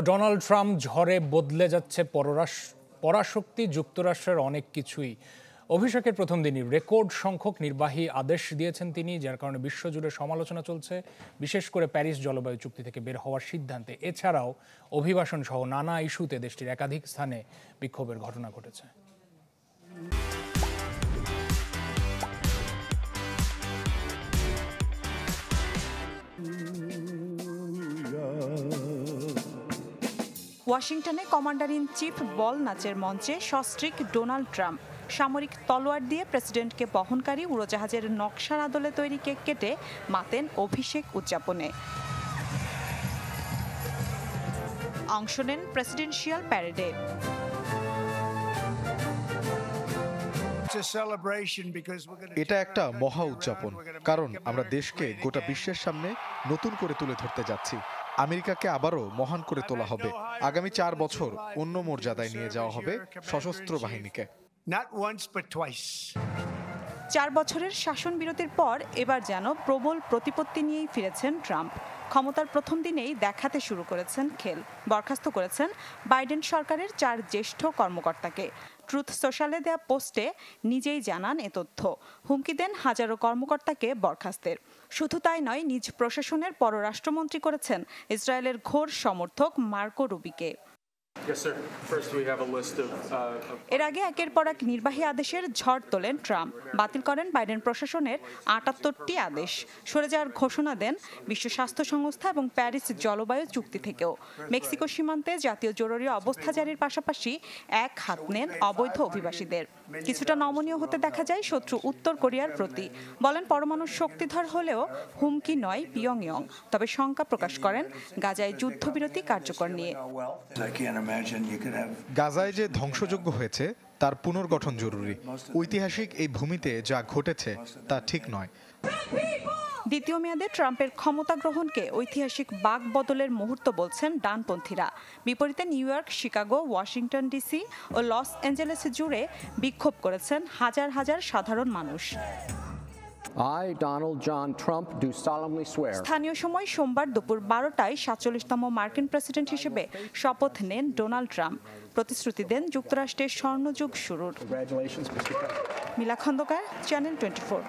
Donald Trump ঝড়ে বদলে যাচ্ছে পরাশক্তি যুক্তরাষ্ট্রের অনেক কিছুই। অভিষেকের প্রথম দিনই রেকর্ড সংখ্যক নির্বাহী আদেশ দিয়েছেন তিনি, যার কারণে বিশ্বজুড়ে সমালোচনা চলছে, বিশেষ করে প্যারিস জলবায়ু চুক্তি থেকে বের হওয়ার সিদ্ধান্তে। এছাড়াও অভিবাসন সহ নানা ইস্যুতে দেশটির একাধিক স্থানে বিক্ষোভের ঘটনা ঘটেছে। ওয়াশিংটনে কমান্ডার ইন চিফ বল নাচের মঞ্চে সস্ত্রীক ডোনাল্ড ট্রাম্প সামরিক তলোয়ার দিয়ে প্রেসিডেন্টকে বহনকারী উড়োজাহাজের নকশার আদলে তৈরি কেক কেটে মাতেন অভিষেক উদযাপনে। অংশ নেন প্রেসিডেন্সিয়াল প্যারেডে। এটা একটা মহা উদযাপন, কারণ আমরা দেশকে গোটা বিশ্বের সামনে নতুন করে তুলে ধরতে যাচ্ছি। আমেরিকাকে আবারও মহান করে তোলা হবে। আগামী 4 বছর অন্য মর্যাদায় নিয়ে যাওয়া হবে সশস্ত্র বাহিনীকে। 4 বছরের শাসন বিরতির পর এবার যেন প্রবল প্রতিপত্তি নিয়েই ফিরেছেন ট্রাম্প। ক্ষমতার প্রথম দিনেই দেখাতে শুরু করেছেন খেল। বরখাস্ত করেছেন বাইডেন সরকারের 4 জ্যেষ্ঠ কর্মকর্তাকে। ট্রুথ সোশ্যালে দেয়া পোস্টে নিজেই জানান এ তথ্য। হুমকি দেন হাজারো কর্মকর্তাকে বরখাস্তের। শুধু তাই নয়, নিজ প্রশাসনের পররাষ্ট্রমন্ত্রী করেছেন ইসরায়েলের ঘোর সমর্থক মার্কো রুবিকে। এর আগে একের পর এক নির্বাহী আদেশের ঝড় তোলেন ট্রাম্প। বাতিল করেন বাইডেন প্রশাসনের 78টি আদেশ। সরে যাওয়ার ঘোষণা দেন বিশ্ব স্বাস্থ্য সংস্থা এবং প্যারিস জলবায়ু চুক্তি থেকেও। মেক্সিকো সীমান্তে জাতীয় জরুরি অবস্থা জারির পাশাপাশি এক হাত নেন অবৈধ অভিবাসীদের। কিছুটা নমনীয় হতে দেখা যায় শত্রু উত্তর কোরিয়ার প্রতি। বলেন পরমাণু শক্তিধর হলেও হুমকি নয় পিয়ংইয়ং। তবে শঙ্কা প্রকাশ করেন গাজায় যুদ্ধবিরতি কার্যকর নিয়ে। গাজায় যে ধ্বংসযজ্ঞ হয়েছে তার পুনর্গঠন জরুরি। ঐতিহাসিক এই ভূমিতে যা ঘটেছে তা ঠিক নয়। দ্বিতীয় মেয়াদে ট্রাম্পের ক্ষমতা গ্রহণকে ঐতিহাসিক বাক বদলের মুহূর্ত বলছেন ডানপন্থীরা। বিপরীতে New York, Chicago, Washington DC ও লস অ্যাঞ্জেলেস জুড়ে বিক্ষোভ করেছেন হাজার হাজার সাধারণ মানুষ। I, Donald John Trump, do solemnly swear. স্থানীয় সময় সোমবার দুপুর 12টায় 47তম মার্কিন প্রেসিডেন্ট হিসেবে শপথ নেন ডোনাল্ড ট্রাম্প। প্রতিশ্রুতি দেন যুক্তরাষ্ট্রের স্বর্ণযুগ শুরুর। মিলা খন্দকার, চ্যানেল 24।